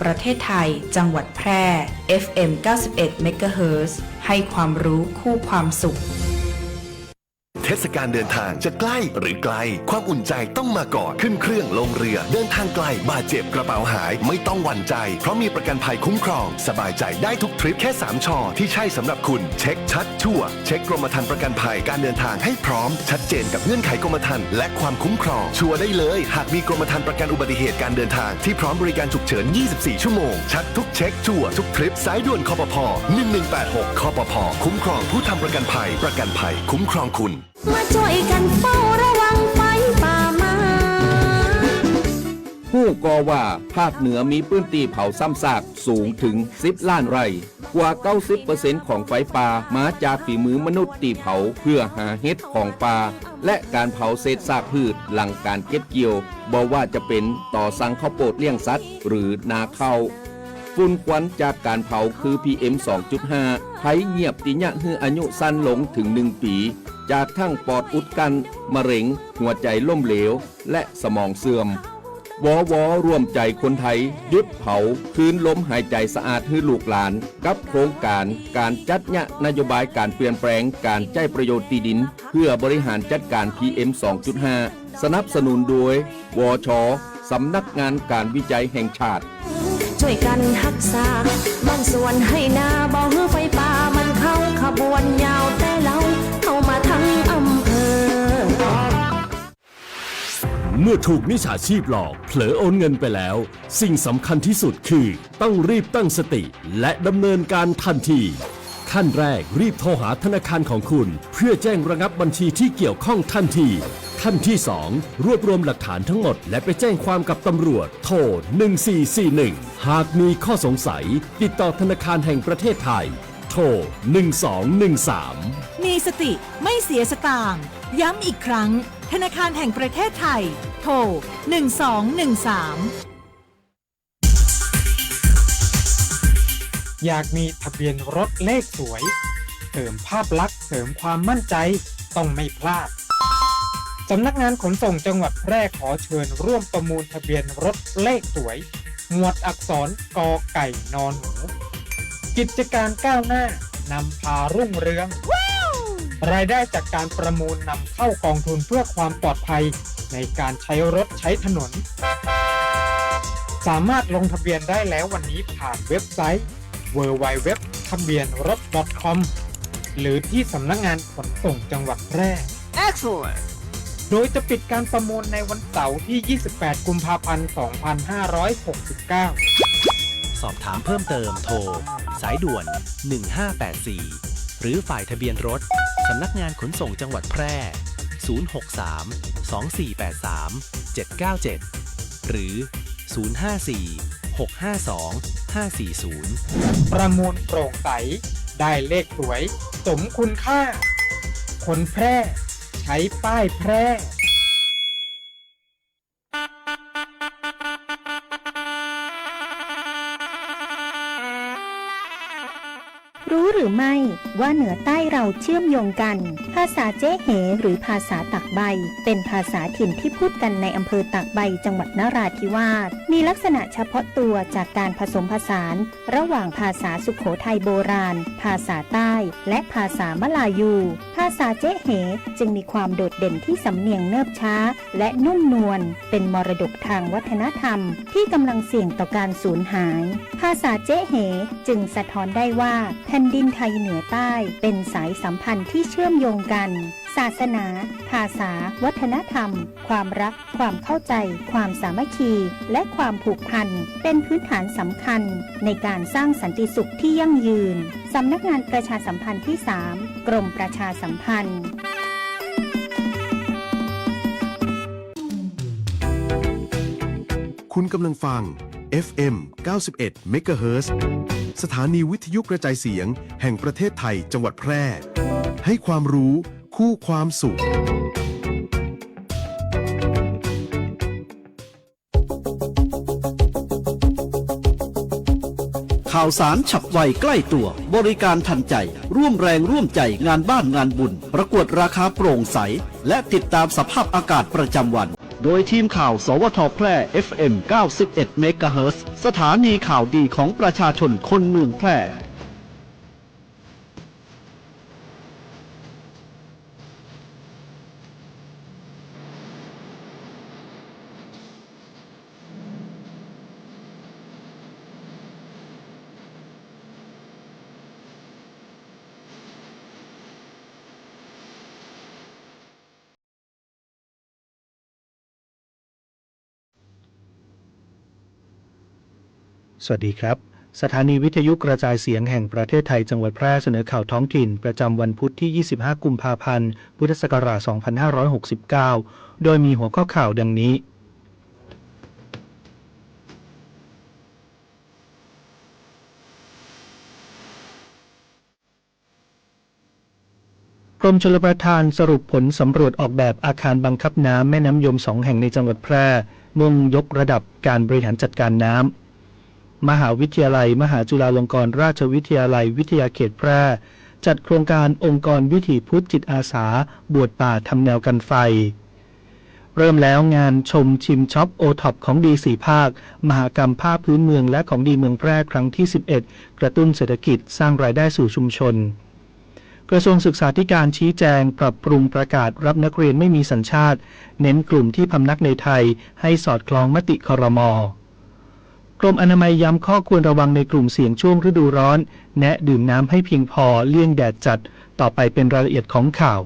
ประเทศไทยจังหวัดแพร่ FM 91 MHz ให้ความรู้คู่ความสุขเทศกาลเดินทางจะใกล้หรือไกลความอุ่นใจต้องมาก่อนขึ้นเครื่องลงเรือเดินทางไกลบาดเจ็บกระเป๋าหายไม่ต้องหวั่นใจเพราะมีประกันภัยคุ้มครองสบายใจได้ทุกทริปแค่3 ชอที่ใช่สำหรับคุณเช็คชัดชัวร์เช็คกรมธรรม์ประกันภัยการเดินทางให้พร้อมชัดเจนกับเงื่อนไขกรมธรรม์และความคุ้มครองชัวร์ได้เลยหากมีกรมธรรม์ประกันอุบัติเหตุการเดินทางที่พร้อมบริการฉุกเฉิน24 ชั่วโมงชัดทุกเช็คชัวร์ทุกทริปสายด่วนคปภ1186คปภคุ้มครองผู้ทำประกันภัยคุ้มครองคุณมาช่วยกันเฝ้าระวังไฟป่ามาผู้ก่อว่าภาคเหนือมีพื้นที่เผาซ้ำซากสูงถึง10 ล้านไร่กว่า 90% ของไฟป่ามาจากฝีมือมนุษย์ที่เผาเพื่อหาเห็ดของป่าและการเผาเศษซากพืชหลังการเก็บเกี่ยวบ่ว่าจะเป็นต่อสั่งข้าวโพดเลี้ยงสัตว์หรือนาข้าวฝุ่นควันจากการเผาคือ PM 2.5 ภัยเงียบติญะฮืออายุสั้นลงถึง1 ปีจากทั้งปอดอุดกั้นมะเร็งหัวใจล้มเหลวและสมองเสื่อมวร่วมใจคนไทยหยุดเผาคืนลมหายใจสะอาดให้ลูกหลานกับโครงการจัดยะนโยบายการเปลี่ยนแปลงการใช้ประโยชน์ที่ดินเพื่อบริหารจัดการ PM 2.5 สนับสนุนโดยวช.สำนักงานการวิจัยแห่งชาติช่วยกันรักษาบางส่วนให้นาบ่ฮือไฟป่ามันเข้าขบวนยาวแต่เราเข้ามาทั้งอำเภอเมื่อถูกมิจฉาชีพหลอกเผลอโอนเงินไปแล้วสิ่งสำคัญที่สุดคือต้องรีบตั้งสติและดำเนินการทันทีขั้นแรกรีบโทรหาธนาคารของคุณเพื่อแจ้งระงับบัญชีที่เกี่ยวข้องทันทีขั้นที่2รวบรวมหลักฐานทั้งหมดและไปแจ้งความกับตำรวจโทร1441หากมีข้อสงสัยติดต่อธนาคารแห่งประเทศไทยโทร1213มีสติไม่เสียสตางค์ย้ำอีกครั้งธนาคารแห่งประเทศไทยโทร1213อยากมีทะเบียนรถเลขสวยเสริมภาพลักษณ์เสริมความมั่นใจต้องไม่พลาดสำนักงานขนส่งจังหวัดแพร่ขอเชิญร่วมประมูลทะเบียนรถเลขสวยหมวดอักษรกอไก่นอนหนูกิจการก้าวหน้านำพารุ่งเรือง รายได้จากการประมูลนำเข้ากองทุนเพื่อความปลอดภัยในการใช้รถใช้ถนนสามารถลงทะเบียนได้แล้ววันนี้ผ่านเว็บไซต์ www.ทะเบียนรถ .com หรือที่สำนักงานขนส่งจังหวัดแพร่ Excellent โดยจะปิดการประมูลในวันเสาร์ที่ 28 กุมภาพันธ์ 2569 สอบถามเพิ่มเติมโทรสายด่วน 1584 หรือฝ่ายทะเบียนรถสำนักงานขนส่งจังหวัดแพร่ 063 2483 797 หรือ 054 652 540 ประมูลโปร่งใสได้เลขสวยสมคุณค่าคนแพร่ใช้ป้ายแพร่รู้หรือไม่ว่าเหนือใต้เราเชื่อมโยงกันภาษาเจ๊เหหรือภาษาตักใบเป็นภาษาถิ่นที่พูดกันในอำเภอตักใบจังหวัดนราธิวาสมีลักษณะเฉพาะตัวจากการผสมผสานระหว่างภาษาสุโขทัยโบราณภาษาใต้และภาษามลายูภาษาเจ๊เหจึงมีความโดดเด่นที่สำเนียงเนิบช้าและนุ่มนวลเป็นมรดกทางวัฒนธรรมที่กำลังเสี่ยงต่อการสูญหายภาษาเจ๊เหจึงสะท้อนได้ว่าแผ่นดินไทยเหนือใต้เป็นสายสัมพันธ์ที่เชื่อมโยงกันศาสนาภาษาวัฒนธรรมความรักความเข้าใจความสามัคคีและความผูกพันเป็นพื้นฐานสำคัญในการสร้างสันติสุขที่ยั่งยืนสำนักงานประชาสัมพันธ์ที่ 3 กรมประชาสัมพันธ์คุณกำลังฟัง FM 91 MHz สถานีวิทยุกระจายเสียงแห่งประเทศไทยจังหวัดแพร่ให้ความรู้คู่ความสุขข่าวสารฉับไวใกล้ตัวบริการทันใจร่วมแรงร่วมใจงานบ้านงานบุญประกวดราคาโปร่งใสและติดตามสภาพอากาศประจำวัน โดยทีมข่าวสวทแพร่ FM 91 เมกะเฮิรตซ์สถานีข่าวดีของประชาชนคนเมืองแพร่สวัสดีครับสถานีวิทยุกระจายเสียงแห่งประเทศไทยจังหวัดแพร่เสนอข่าวท้องถิ่นประจำวันพุธที่ 25 กุมภาพันธ์ พุทธศักราช 2569 โดยมีหัวข้อข่าวดังนี้กรมชลประทานสรุปผลสำรวจออกแบบอาคารบังคับน้ำแม่น้ำยม2 แห่งในจังหวัดแพร่มุ่งยกระดับการบริหารจัดการน้ำมหาวิทยาลัยมหาจุฬาลงกรณราชวิทยาลัยวิทยาเขตแพร่จัดโครงการองค์กรวิถีพุทธจิตอาสาบวชป่าทำแนวกันไฟเริ่มแล้วงานชมชิมช็อปโอท็อปของดี4 ภาคมหกรรมผ้าพื้นเมืองและของดีเมืองแพร่ครั้งที่ 11 กระตุ้นเศรษฐกิจสร้างรายได้สู่ชุมชนกระทรวงศึกษาธิการชี้แจงปรับปรุงประกาศรับนักเรียนไม่มีสัญชาติเน้นกลุ่มที่พำนักในไทยให้สอดคล้องมติครม.กรมอนามัยย้ำข้อควรระวังในกลุ่มเสี่ยงช่วงฤดูร้อนแนะดื่มน้ำให้เพียงพอเลี่ยงแดดจัดต่อไปเป็นรายละเอียดของข่าว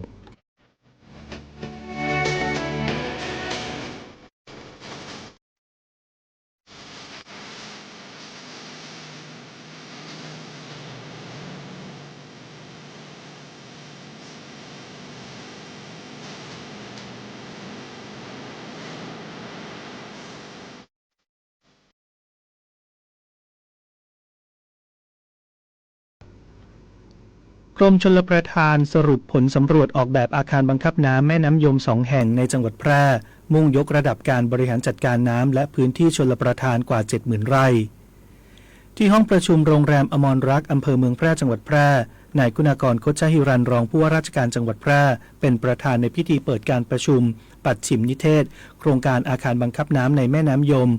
กรมชลประทานสรุปผลสำรวจออกแบบอาคารบังคับน้ำแม่น้ำยม2 แห่งในจังหวัดแพร่มุ่งยกระดับการบริหารจัดการน้ำและพื้นที่ชลประทานกว่า 70,000 ไร่ที่ห้องประชุมโรงแรมอมรรักษ์อำเภอเมืองแพร่จังหวัดแพร่นายคุณากรคชหิรันรองผู้ว่าราชการจังหวัดแพร่เป็นประธานในพิธีเปิดการประชุมปัดฉิมนิเทศโครงการอาคารบังคับน้ำในแม่น้ำยม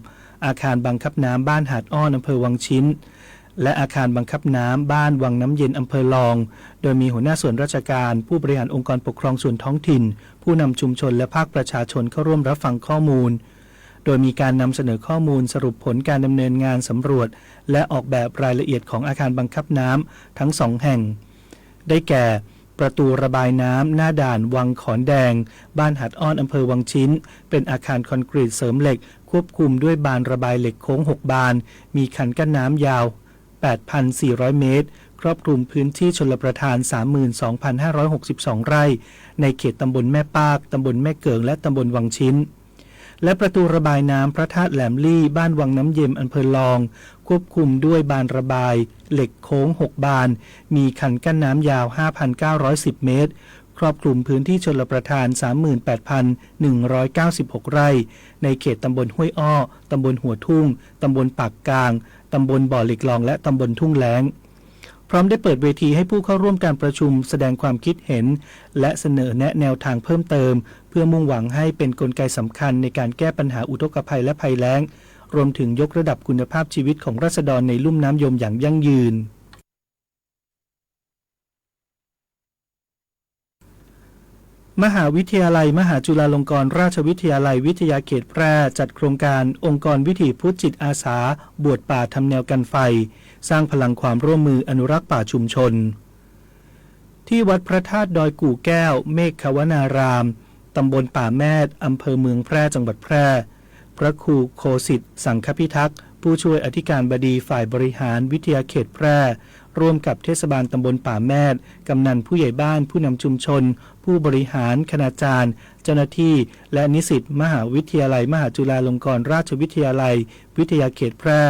อาคารบังคับน้ำบ้านหาดอ้อนอำเภอวังชิ้นและอาคารบังคับน้ำบ้านวังน้ำเย็นอำเภอลองโดยมีหัวหน้าส่วนราชการผู้บริหารองค์กรปกครองส่วนท้องถิ่นผู้นำชุมชนและภาคประชาชนเข้าร่วมรับฟังข้อมูลโดยมีการนำเสนอข้อมูลสรุปผลการดำเนินงานสำรวจและออกแบบรายละเอียดของอาคารบังคับน้ำทั้ง2 แห่งได้แก่ประตูระบายน้ำหน้าด่านวังขอนแดงบ้านหาดอ้อนอำเภอวังชิ้นเป็นอาคารคอนกรีตเสริมเหล็กควบคุมด้วยบานระบายเหล็กโค้ง6 บานมีคันกั้นน้ำยาว8,400 เมตรครอบคลุมพื้นที่ชลประทาน 32,562 ไร่ในเขตตำบลแม่ปากตำบลแม่เกิงและตำบลวังชิ้นและประตูระบายน้ำพระธาตุแหลมลี่บ้านวังน้ำเย็นอำเภอลองควบคุมด้วยบานระบายเหล็กโค้ง6 บานมีคันกั้นน้ำยาว 5,910 เมตรครอบคลุมพื้นที่ชลประทาน 38,196 ไร่ในเขตตำบลห้วยอ้อตำบลหัวทุ่งตำบลปากกลางตำบลบ่อเหล็กลองและตำบลทุ่งแล้งพร้อมได้เปิดเวทีให้ผู้เข้าร่วมการประชุมแสดงความคิดเห็นและเสนอแนะแนวทางเพิ่มเติมเพื่อมุ่งหวังให้เป็นกลไกสำคัญในการแก้ปัญหาอุทกภัยและภัยแล้งรวมถึงยกระดับคุณภาพชีวิตของราษฎรในลุ่มน้ำยมอย่างยั่งยืนมหาวิทยาลัยมหาจุฬาลงกรณราชวิทยาลัยวิทยาเขตแพร่จัดโครงการองค์กรวิถีพุทธจิตอาสาบวชป่าทำแนวกันไฟสร้างพลังความร่วมมืออนุรักษ์ป่าชุมชนที่วัดพระธาตุดอยกู่แก้วเมฆขวนารามตำบลป่าแมดอำเภอเมืองแพร่จังหวัดแพร่พระครูโคสิทธิ์สังฆพิทักษ์ผู้ช่วยอธิการบดีฝ่ายบริหารวิทยาเขตแพร่ร่วมกับเทศบาลตำบลป่าแมดกำนันผู้ใหญ่บ้านผู้นำชุมชนผู้บริหารคณาจารย์เจ้าหน้าที่และนิสิตมหาวิทยาลัยมหาจุฬาลงกรณราชวิทยาลัยวิทยาเขตแพร่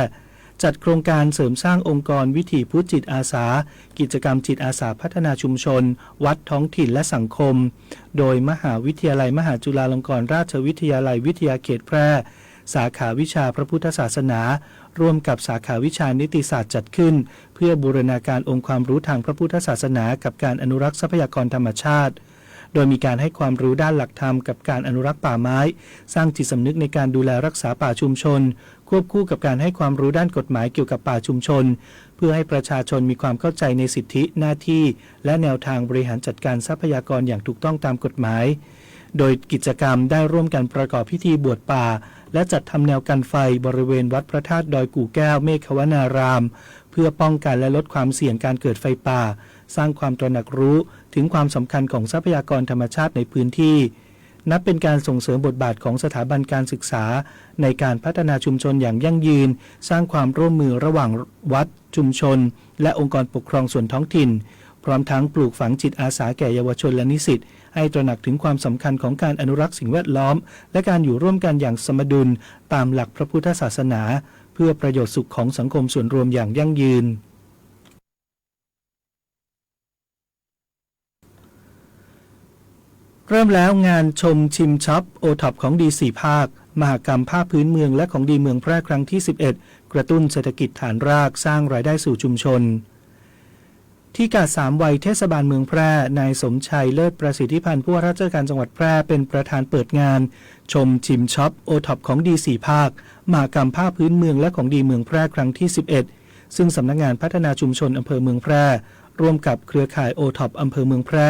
จัดโครงการเสริมสร้างองค์กรวิถีพุทธจิตอาสากิจกรรมจิตอาสาพัฒนาชุมชนวัดท้องถิ่นและสังคมโดยมหาวิทยาลัยมหาจุฬาลงกรณราชวิทยาลัยวิทยาเขตแพร่สาขาวิชาพระพุทธศาสนาร่วมกับสาขาวิชานิติศาสตร์จัดขึ้นเพื่อบูรณาการองค์ความรู้ทางพระพุทธศาสนากับการอนุรักษ์ทรัพยากรธรรมชาติ โดยมีการให้ความรู้ด้านหลักธรรมกับการอนุรักษ์ป่าไม้สร้างจิตสำนึกในการดูแลรักษาป่าชุมชนควบคู่กับการให้ความรู้ด้านกฎหมายเกี่ยวกับป่าชุมชนเพื่อให้ประชาชนมีความเข้าใจในสิทธิหน้าที่และแนวทางบริหารจัดการทรัพยากรอย่างถูกต้องตามกฎหมายโดยกิจกรรมได้ร่วมกันประกอบพิธีบวชป่าและจัดทำแนวกันไฟบริเวณวัดพระธาตุดอยกู่แก้วเมฆวนารามเพื่อป้องกันและลดความเสี่ยงการเกิดไฟป่าสร้างความตระหนักรู้ถึงความสำคัญของทรัพยากรธรรมชาติในพื้นที่นับเป็นการส่งเสริมบทบาทของสถาบันการศึกษาในการพัฒนาชุมชนอย่างยั่งยืนสร้างความร่วมมือระหว่างวัดชุมชนและองค์กรปกครองส่วนท้องถิ่นพร้อมทั้งปลูกฝังจิตอาสาแก่เยาวชนและนิสิตให้ตระหนักถึงความสำคัญของการอนุรักษ์สิ่งแวดล้อมและการอยู่ร่วมกันอย่างสมดุลตามหลักพระพุทธศาสนาเพื่อประโยชน์สุขของสังคมส่วนรวมอย่างยั่งยืนเริ่มแล้วงานชมชิมช็อปโอท็อปของดี4ภาคมหกรรมผ้าพื้นเมืองและของดีเมืองแพร่ครั้งที่11กระตุ้นเศรษฐกิจฐานรากสร้างรายได้สู่ชุมชนที่กาด3 วัยเทศบาลเมืองแพร่นายสมชัยเลิศประสิทธิพันธ์ผู้ว่าราชการจังหวัดแพร่เป็นประธานเปิดงานชมชิมช็อปโอท็อปของดี4ภาคมหกรรมผ้าพื้นเมืองและของดีเมืองแพร่ครั้งที่11ซึ่งสำนักงานพัฒนาชุมชนอำเภอเมืองแพร่ร่วมกับเครือข่ายโอท็อปอำเภอเมืองแพร่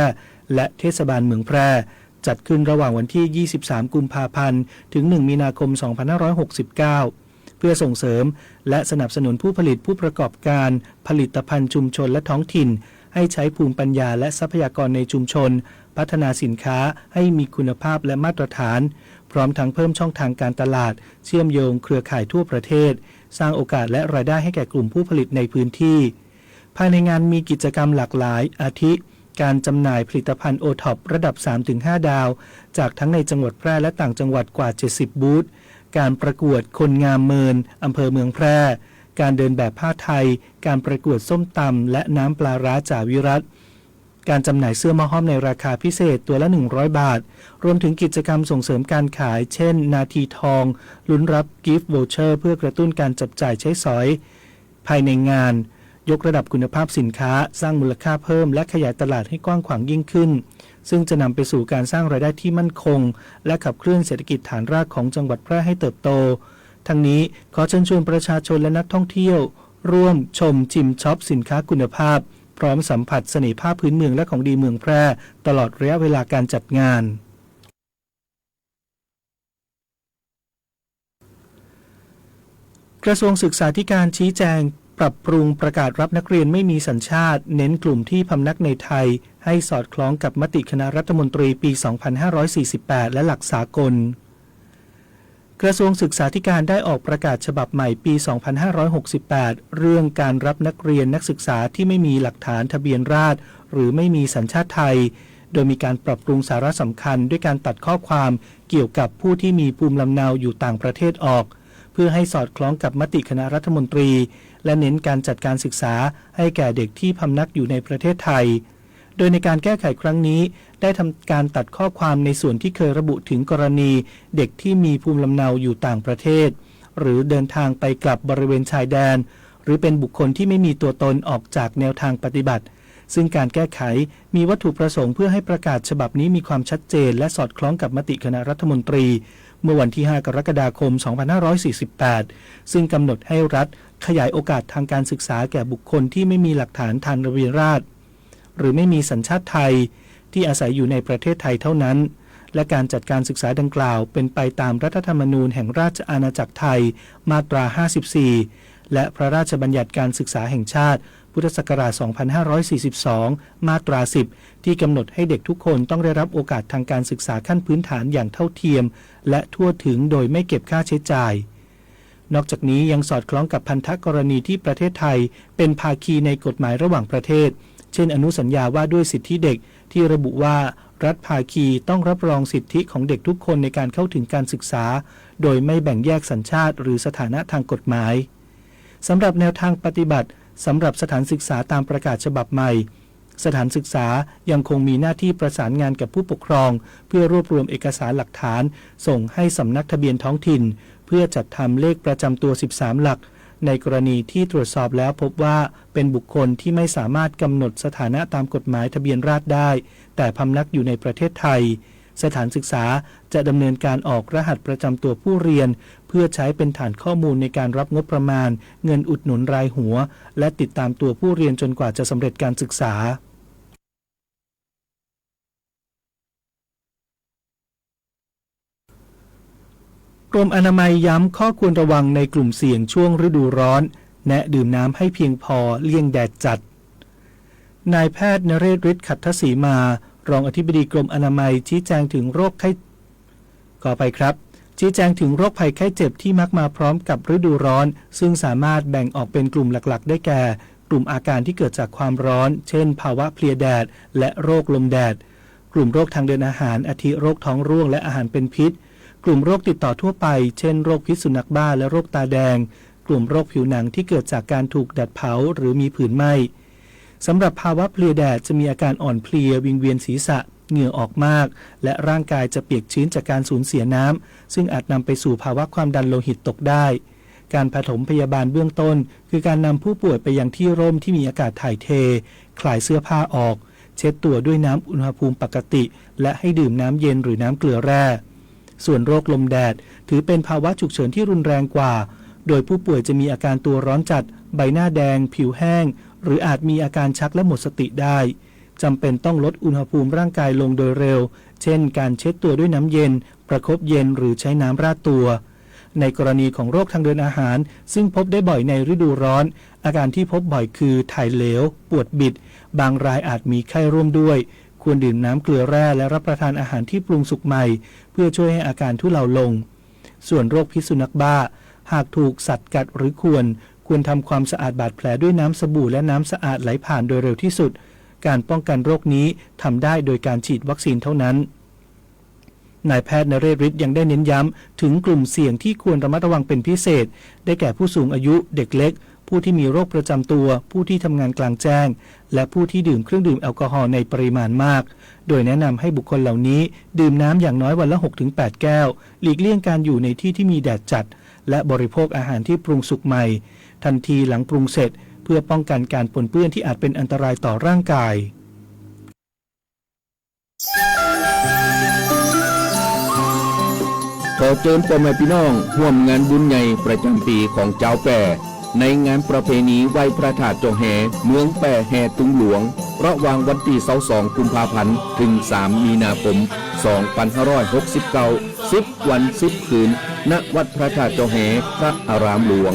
และเทศบาลเมืองแพร่จัดขึ้นระหว่างวันที่23กุมภาพันธ์ถึง1มีนาคม2569เพื่อส่งเสริมและสนับสนุนผู้ผลิตผู้ประกอบการผลิตภัณฑ์ชุมชนและท้องถิ่นให้ใช้ภูมิปัญญาและทรัพยากรในชุมชนพัฒนาสินค้าให้มีคุณภาพและมาตรฐานพร้อมทั้งเพิ่มช่องทางการตลาดเชื่อมโยงเครือข่ายทั่วประเทศสร้างโอกาสและรายได้ให้แก่กลุ่มผู้ผลิตในพื้นที่ภายในงานมีกิจกรรมหลากหลายอาทิการจำหน่ายผลิตภัณฑ์โอท็อประดับ 3-5 ดาวจากทั้งในจังหวัดแพร่และต่างจังหวัดกว่า70บูธการประกวดคนงามเมินอำเภอเมืองแพร่การเดินแบบผ้าไทยการประกวดส้มตำและน้ำปลาร้าจ่าวิรัตการจำหน่ายเสื้อมะฮ้อมในราคาพิเศษตัวละ100 บาทรวมถึงกิจกรรมส่งเสริมการขายเช่นนาทีทองลุ้นรับกิฟต์โวเชอร์เพื่อกระตุ้นการจับจ่ายใช้สอยภายในงานยกระดับคุณภาพสินค้าสร้างมูลค่าเพิ่มและขยายตลาดให้กว้างขวางยิ่งขึ้นซึ่งจะนำไปสู่การสร้างรายได้ที่มั่นคงและขับเคลื่อนเศรษฐกิจฐานรากของจังหวัดแพร่ให้เติบโตทั้งนี้ขอเชิญชวนประชาชนและนักท่องเที่ยวร่วมชมชิมช็อปสินค้าคุณภาพพร้อมสัมผัสเสน่ห์ผ้าพื้นเมืองและของดีเมืองแพร่ตลอดระยะเวลาการจัดงานกระทรวงศึกษาธิการชี้แจงปรับปรุงประกาศรับนักเรียนไม่มีสัญชาติเน้นกลุ่มที่พำนักในไทยให้สอดคล้องกับมติคณะรัฐมนตรีปี 2548 และหลักสากลกระทรวงศึกษาธิการได้ออกประกาศฉบับใหม่ปี 2568 เรื่องการรับนักเรียนนักศึกษาที่ไม่มีหลักฐานทะเบียนราษฎร์หรือไม่มีสัญชาติไทยโดยมีการปรับปรุงสาระสำคัญด้วยการตัดข้อความเกี่ยวกับผู้ที่มีภูมิลำเนาอยู่ต่างประเทศออกเพื่อให้สอดคล้องกับมติคณะรัฐมนตรีและเน้นการจัดการศึกษาให้แก่เด็กที่พำนักอยู่ในประเทศไทยโดยในการแก้ไขครั้งนี้ได้ทำการตัดข้อความในส่วนที่เคยระบุถึงกรณีเด็กที่มีภูมิลำเนาอยู่ต่างประเทศหรือเดินทางไปกลับบริเวณชายแดนหรือเป็นบุคคลที่ไม่มีตัวตนออกจากแนวทางปฏิบัติซึ่งการแก้ไขมีวัตถุประสงค์เพื่อให้ประกาศฉบับนี้มีความชัดเจนและสอดคล้องกับมติคณะรัฐมนตรีเมื่อวันที่ 5 กรกฎาคม 2548 ซึ่งกำหนดให้รัฐขยายโอกาสทางการศึกษาแก่บุคคลที่ไม่มีหลักฐานทางทะเบียนราษฎร์หรือไม่มีสัญชาติไทยที่อาศัยอยู่ในประเทศไทยเท่านั้นและการจัดการศึกษาดังกล่าวเป็นไปตามรัฐธรรมนูญแห่งราชอาณาจักรไทยมาตรา 54 และพระราชบัญญัติการศึกษาแห่งชาติพุทธศักราช 2542 มาตรา 10 ที่กำหนดให้เด็กทุกคนต้องได้รับโอกาสทางการศึกษาขั้นพื้นฐานอย่างเท่าเทียมและทั่วถึงโดยไม่เก็บค่าใช้จ่ายนอกจากนี้ยังสอดคล้องกับพันธกรณีที่ประเทศไทยเป็นภาคีในกฎหมายระหว่างประเทศเช่นอนุสัญญาว่าด้วยสิทธิเด็กที่ระบุว่ารัฐภาคีต้องรับรองสิทธิของเด็กทุกคนในการเข้าถึงการศึกษาโดยไม่แบ่งแยกสัญชาติหรือสถานะทางกฎหมายสำหรับแนวทางปฏิบัติสำหรับสถานศึกษาตามประกาศฉบับใหม่สถานศึกษายังคงมีหน้าที่ประสานงานกับผู้ปกครองเพื่อรวบรวมเอกสารหลักฐานส่งให้สำนักทะเบียนท้องถิ่นเพื่อจัดทำเลขประจำตัว13หลัก ในกรณีที่ตรวจสอบแล้วพบว่าเป็นบุคคลที่ไม่สามารถกำหนดสถานะตามกฎหมายทะเบียนราษฎร์ได้แต่พำนักอยู่ในประเทศไทยสถานศึกษาจะดำเนินการออกรหัสประจำตัวผู้เรียนเพื่อใช้เป็นฐานข้อมูลในการรับงบประมาณเงินอุดหนุนรายหัวและติดตามตัวผู้เรียนจนกว่าจะสำเร็จการศึกษากรมอนามัยย้ำข้อควรระวังในกลุ่มเสี่ยงช่วงฤดูร้อนแนะดื่มน้ำให้เพียงพอเลี่ยงแดดจัดนายแพทย์นเรศฤทธิ์ขัตถศรีมารองอธิบดีกรมอนามัยชี้แจงถึงโรคไข้ชี้แจงถึงโรคภัยไข้เจ็บที่มักมาพร้อมกับฤดูร้อนซึ่งสามารถแบ่งออกเป็นกลุ่มหลักๆได้แก่กลุ่มอาการที่เกิดจากความร้อนเช่นภาวะเพลียแดดและโรคลมแดดกลุ่มโรคทางเดินอาหารอาทิโรคท้องร่วงและอาหารเป็นพิษกลุ่มโรคติดต่อทั่วไปเช่นโรคพิษสุนัขบ้าและโรคตาแดงกลุ่มโรคผิวหนังที่เกิดจากการถูกแดดเผาหรือมีผื่นไหม้สำหรับภาวะเพลียแดดจะมีอาการอ่อนเพลียวิงเวียนศีรษะเหงื่อออกมากและร่างกายจะเปียกชื้นจากการสูญเสียน้ำซึ่งอาจนำไปสู่ภาวะความดันโลหิตตกได้การปฐมพยาบาลเบื้องต้นคือการนำผู้ป่วยไปยังที่ร่มที่มีอากาศถ่ายเทคลายเสื้อผ้าออกเช็ดตัวด้วยน้ำอุณหภูมิปกติและให้ดื่มน้ำเย็นหรือน้ำเกลือแร่ส่วนโรคลมแดดถือเป็นภาวะฉุกเฉินที่รุนแรงกว่าโดยผู้ป่วยจะมีอาการตัวร้อนจัดใบหน้าแดงผิวแห้งหรืออาจมีอาการชักและหมดสติได้จำเป็นต้องลดอุณหภูมิร่างกายลงโดยเร็วเช่นการเช็ดตัวด้วยน้ำเย็นประคบเย็นหรือใช้น้ำราดตัวในกรณีของโรคทางเดินอาหารซึ่งพบได้บ่อยในฤดูร้อนอาการที่พบบ่อยคือถ่ายเหลวปวดบิดบางรายอาจมีไข้ร่วมด้วยควรดื่มน้ำเกลือแร่และรับประทานอาหารที่ปรุงสุกใหม่เพื่อช่วยให้อาการทุเลาลงส่วนโรคพิษสุนัขบ้าหากถูกสัตว์กัดหรือควรทำความสะอาดบาดแผลด้วยน้ำสบู่และน้ำสะอาดไหลผ่านโดยเร็วที่สุดการป้องกันโรคนี้ทำได้โดยการฉีดวัคซีนเท่านั้นนายแพทย์นเรศฤทธิ์ยังได้เน้นย้ำถึงกลุ่มเสี่ยงที่ควรระมัดระวังเป็นพิเศษได้แก่ผู้สูงอายุเด็กเล็กผู้ที่มีโรคประจำตัวผู้ที่ทำงานกลางแจ้งและผู้ที่ดื่มเครื่องดื่มแอลกอฮอล์ในปริมาณมากโดยแนะนำให้บุคคลเหล่านี้ดื่มน้ำอย่างน้อยวันละ 6-8 แก้วหลีกเลี่ยงการอยู่ในที่ที่มีแดดจัดและบริโภคอาหารที่ปรุงสุกใหม่ทันทีหลังปรุงเสร็จเพื่อป้องกันการปนเปื้อนที่อาจเป็นอันตรายต่อร่างกายขอเชิญพ่อแม่พี่น้องร่วมงานบุญใหญ่ประจำปีของเจ้าแป่ในงานประเพณีไหว้พระธาตุเจ้าแห่เมืองแป่แห่ตุงหลวงระหว่างวันที่22 กุมภาพันธ์ถึง 3 มีนาคม 2569 10 วัน 10 คืนณวัดพระธาตุเจ้าแห่พระอารามหลวง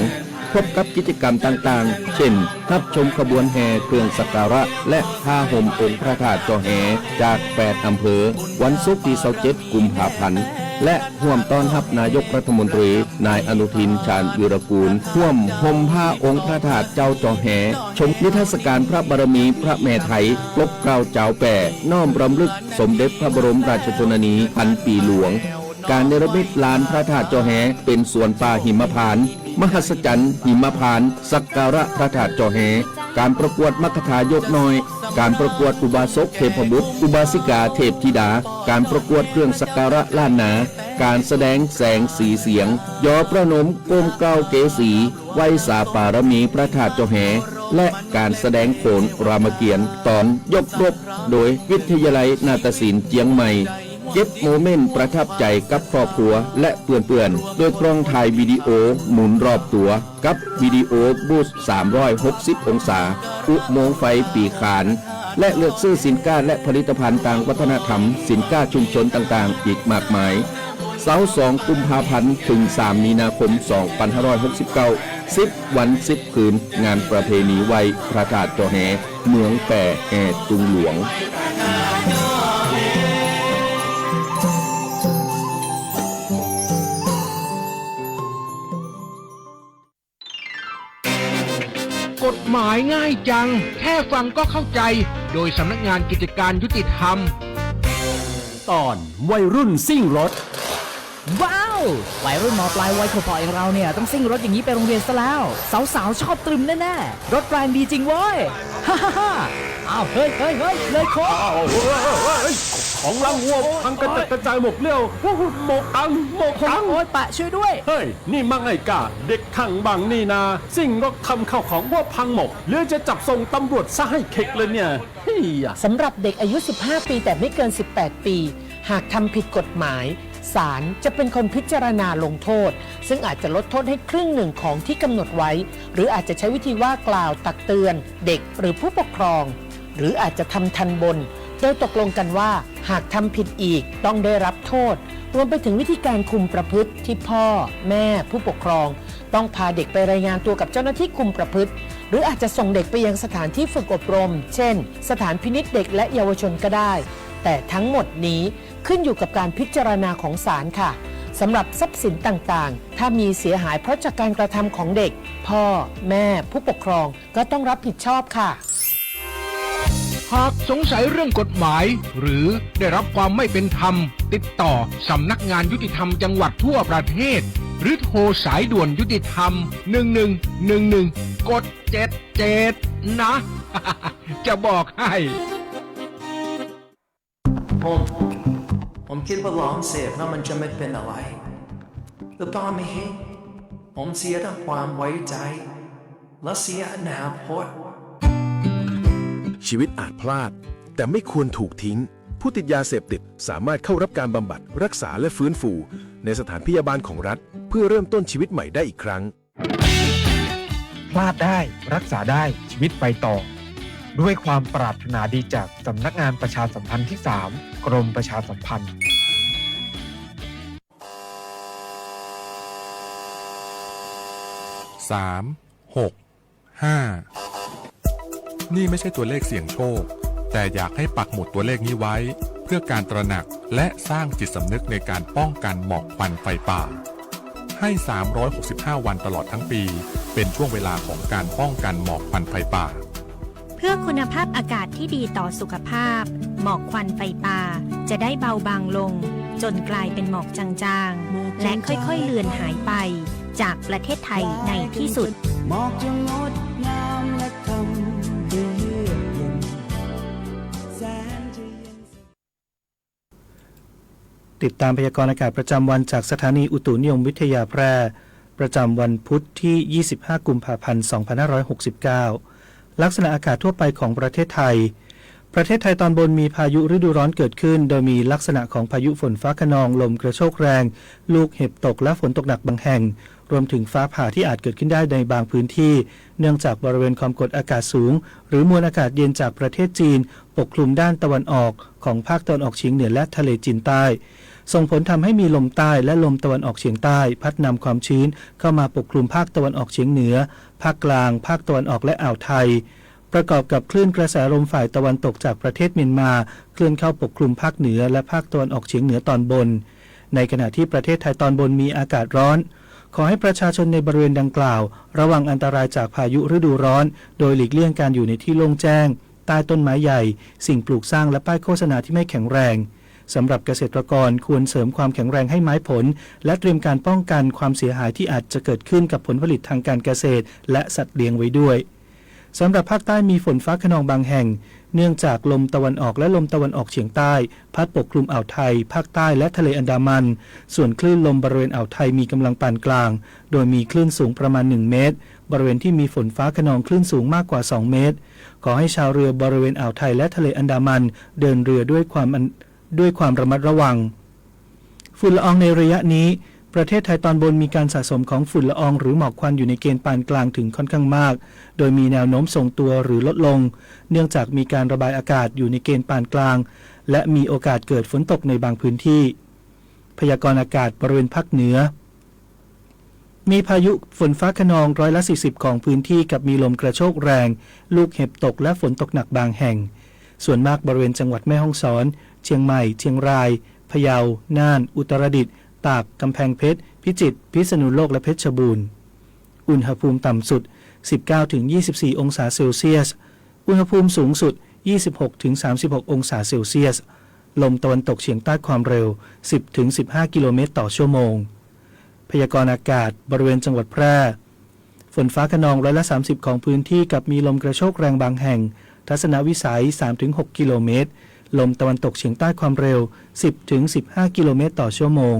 พบกับกิจกรรมต่างๆเช่นรับชมขบวนแห่เครื่องสักการะและผ้าห่มองค์พระธาตุเจ้าแห่จาก 8 อำเภอวันศุกร์ที่ 27 กุมภาพันธ์และร่วมต้อนรับนายกรัฐมนตรีนายอนุทินชาญวิรากูลร่วมห่มผ้าองค์พระธาตุเจ้าเจ้าแห่ชมนิทรรศการพระบารมีพระแม่ไทยปกเกล้าเจ้าแป่น้อมรำลึกสมเด็จพระบรมราชชนนีพันปีหลวงการเนรมิตลานพระธาตุเจ้าแห่เป็นสวนป่าหิมพานต์มหัศจรรย์หิมพานต์สักการะพระธาตุเจ้าแห่การประกวดมัคคทายกน้อยการประกวดอุบาสกเทพบุตรอุบาสิกาเทพธิดาการประกวดเครื่องสักการะล้านนาการแสดงแสงสีเสียงยอประนมก้มเกล้าเกษีไหว้สาปารมีพระธาตุเจ้าแห่และการแสดงโขนรามเกียรติ์ตอนยกรบโดยวิทยาลัยนาฏศิลป์เจียงใหม่เก็บโมเมนต์ประทับใจกับครอบครัวและเพื่อนๆโดยกล้องถ่ายวิดีโอหมุนรอบตัวกับวิดีโอบูส360 องศาอุโมงค์ไฟปีขานและเลือกซื้อสินค้าและผลิตภัณฑ์ต่างวัฒนธรรมสินค้าชุมชนต่างๆอีกมากมายเสาร์2 กุมภาพันธ์ถึง 3 มีนาคม 2569 10 วัน 10 คืนงานประเพณีไหว้พระธาตุเจ้าแห่เมืองแป่แห่ตุงหลวงกฎหมายง่ายจังแค่ฟังก็เข้าใจโดยสำนักงานกิจการยุติธรรมตอนวัยรุ่นซิ่งรถว้าววัยรุ่นม.ปลายวัยขบอย่างเราเนี่ยต้องซิ่งรถอย่างนี้ไปโรงเรียนซะแล้วสาวๆชอบตรึมแน่ๆรถแรงดีจริงเว้ยฮ่าฮ่า อ้าวเฮ้ยเลยโค้ง ของลังวัวพังกระจัดกระจายหมกเลี้ยวหมกอัง โอ้ยปะช่วยด้วย เฮ้ยนี่มังไอ้กาเด็กขังบังนี่นาสิ่งก็ทำเข้าของวัวพังหมกหรือจะจับส่งตำรวจซะให้เข็กเลยเนี่ยเฮ้ย สำหรับเด็กอายุ 15 ปีแต่ไม่เกิน 18 ปี หากทำผิดกฎหมายศาลจะเป็นคนพิจารณาลงโทษซึ่งอาจจะลดโทษให้ครึ่งหนึ่งของที่กำหนดไว้หรืออาจจะใช้วิธีว่ากล่าวตักเตือนเด็กหรือผู้ปกครองหรืออาจจะทำทันบนโดยตกลงกันว่าหากทำผิดอีกต้องได้รับโทษรวมไปถึงวิธีการคุมประพฤติที่พ่อแม่ผู้ปกครองต้องพาเด็กไปรายงานตัวกับเจ้าหน้าที่คุมประพฤติหรืออาจจะส่งเด็กไปยังสถานที่ฝึกอบรมเช่นสถานพินิจเด็กและเยาวชนก็ได้แต่ทั้งหมดนี้ขึ้นอยู่กับการพิจารณาของศาลค่ะสำหรับทรัพย์สินต่างๆถ้ามีเสียหายเพราะจากการกระทำของเด็กพ่อแม่ผู้ปกครองก็ต้องรับผิดชอบค่ะหากสงสัยเรื่องกฎหมายหรือได้รับความไม่เป็นธรรมติดต่อสำนักงานยุติธรรมจังหวัดทั่วประเทศหรือโทรสายด่วนยุติธรรม1111กด77นะจะบอกให้ผมคิดว่าลองเสพแล้วมันจะไม่เป็นอะไรแต่ตอนนี้ผมเสียทั้งความไว้ใจและเสียอนาคต ชีวิตอาจพลาดแต่ไม่ควรถูกทิ้งผู้ติดยาเสพติดสามารถเข้ารับการบำบัดรักษาและฟื้นฟูในสถานพยาบาลของรัฐเพื่อเริ่มต้นชีวิตใหม่ได้อีกครั้งพลาดได้รักษาได้ชีวิตไปต่อด้วยความปรารถนาดีจากสำนักงานประชาสัมพันธ์ที่ 3 กรมประชาสัมพันธ์3 6 5นี่ไม่ใช่ตัวเลขเสี่ยงโชคแต่อยากให้ปักหมุดตัวเลขนี้ไว้เพื่อการตระหนักและสร้างจิตสำนึกในการป้องกันหมอกควันไฟป่าให้365วันตลอดทั้งปีเป็นช่วงเวลาของการป้องกันหมอกควันไฟป่าเพื่อคุณภาพอากาศที่ดีต่อสุขภาพหมอกควันไฟป่าจะได้เบาบางลงจนกลายเป็นหมอกจางๆและค่อยๆเลือนหายไปจากประเทศไทยในที่สุดหมอกจะงดงามและทำให้เยือกเย็นแสนจะเย็นติดตามพยากรณ์อากาศประจำวันจากสถานีอุตุนิยมวิทยาแพร่ประจำวันพุธที่ 25 กุมภาพันธ์ 2569 ลักษณะอากาศทั่วไปของประเทศไทยตอนบนมีพายุฤดูร้อนเกิดขึ้นโดยมีลักษณะของพายุฝนฟ้าคะนองลมกระโชกแรงลูกเห็บตกและฝนตกหนักบางแห่งรวมถึงฟ้าผ่าที่อาจเกิดขึ้นได้ในบางพื้นที่เนื่องจากบริเวณความกดอากาศสูงหรือมวลอากาศเย็นจากประเทศจีนปกคลุมด้านตะวันออกของภาคตะวันออกเฉียงเหนือและทะเลจีนใต้ส่งผลทำให้มีลมใต้และลมตะวันออกเฉียงใต้พัดนำความชื้นเข้ามาปกคลุมภาคตะวันออกเฉียงเหนือภาคกลางภาคตะวันออกและอ่าวไทยประกอบกับคลื่นกระแสลมฝ่ายตะวันตกจากประเทศเมียนมาเคลื่อนเข้าปกคลุมภาคเหนือและภาคตะวันออกเฉียงเหนือตอนบนในขณะที่ประเทศไทยตอนบนมีอากาศร้อนขอให้ประชาชนในบริเวณดังกล่าวระวังอันตรายจากพายุฤดูร้อนโดยหลีกเลี่ยงการอยู่ในที่โล่งแจ้งใต้ต้นไม้ใหญ่สิ่งปลูกสร้างและป้ายโฆษณาที่ไม่แข็งแรงสำหรับเกษตรกรควรเสริมความแข็งแรงให้ไม้ผลและเตรียมการป้องกันความเสียหายที่อาจจะเกิดขึ้นกับผลผลิตทางการเกษตรและสัตว์เลี้ยงไว้ด้วยสำหรับภาคใต้มีฝนฟ้าคะนองบางแห่งเนื่องจากลมตะวันออกและลมตะวันออกเฉียงใต้พัดปกคลุมอ่าวไทยภาคใต้และทะเลอันดามันส่วนคลื่นลมบริเวณอ่าวไทยมีกำลังปานกลางโดยมีคลื่นสูงประมาณ1เมตรบริเวณที่มีฝนฟ้าคะนองคลื่นสูงมากกว่า2เมตรขอให้ชาวเรือบริเวณอ่าวไทยและทะเลอันดามันเดินเรือด้วยความระมัดระวังฝุ่นละอองในระยะนี้ประเทศไทยตอนบนมีการสะสมของฝุ่นละอองหรือหมอกควันอยู่ในเกณฑ์ปานกลางถึงค่อนข้างมากโดยมีแนวโน้มทรงตัวหรือลดลงเนื่องจากมีการระบายอากาศอยู่ในเกณฑ์ปานกลางและมีโอกาสเกิดฝนตกในบางพื้นที่พยากรณ์อากาศบริเวณภาคเหนือมีพายุฝนฟ้าคะนอง40%ของพื้นที่กับมีลมกระโชกแรงลูกเห็บตกและฝนตกหนักบางแห่งส่วนมากบริเวณจังหวัดแม่ฮ่องสอนเชียงใหม่เชียงรายพะเยาน่านอุตรดิตถ์ตากกำแพงเพชรพิจิตรพิษณุโลกและเพชรบูรณ์อุณหภูมิต่ำสุด 19-24 องศาเซลเซียสอุณหภูมิสูงสุด 26-36 องศาเซลเซียสลมตะวันตกเฉียงใต้ความเร็ว 10-15 กิโลเมตรต่อชั่วโมงพยากรณ์อากาศบริเวณจังหวัดแพร่ฝนฟ้าคะนอง30%ของพื้นที่กับมีลมกระโชกแรงบางแห่ง ทัศนวิสัย 3-6 กิโลเมตร ลมตะวันตกเฉียงใต้ความเร็ว 10-15 กิโลเมตรต่อชั่วโมง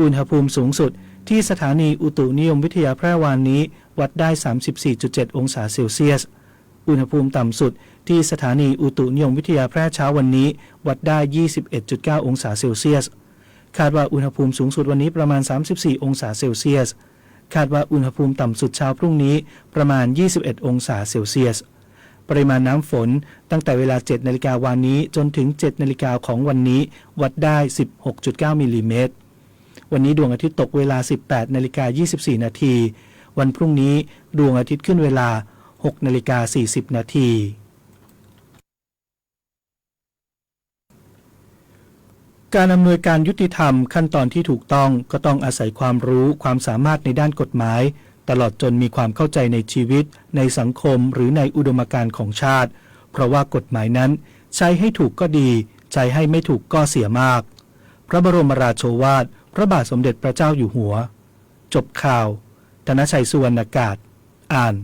อุณหภูมิสูงสุดที่สถานีอุตุนิยมวิทยาแพร่วานนี้วัดได้ 34.7 องศาเซลเซียสอุณหภูมิต่ำสุดที่สถานีอุตุนิยมวิทยาแพร่เช้าวันนี้วัดได้ 21.9 องศาเซลเซียสคาดว่าอุณหภูมิสูงสุดวันนี้ประมาณ 34 องศาเซลเซียสคาดว่าอุณหภูมิต่ำสุดเช้าพรุ่งนี้ประมาณ 21 องศาเซลเซียสปริมาณน้ำฝนตั้งแต่เวลา 7 นาฬิกาวันนี้จนถึง 7 นาฬิกาของวันนี้วัดได้ 16.9 มิลลิเมตรวันนี้ดวงอาทิตย์ตกเวลา 18 นาฬิกา 24 นาทีวันพรุ่งนี้ดวงอาทิตย์ขึ้นเวลา 6 นาฬิกา 40 นาทีการอำนวยการยุติธรรมขั้นตอนที่ถูกต้องก็ต้องอาศัยความรู้ความสามารถในด้านกฎหมายตลอดจนมีความเข้าใจในชีวิตในสังคมหรือในอุดมการณ์ของชาติเพราะว่ากฎหมายนั้นใช้ให้ถูกก็ดีใช้ให้ไม่ถูกก็เสียมากพระบรมราโชวาทพระบาทสมเด็จพระเจ้าอยู่หัวจบข่าวธนชัยสุวรรณากาศอ่าน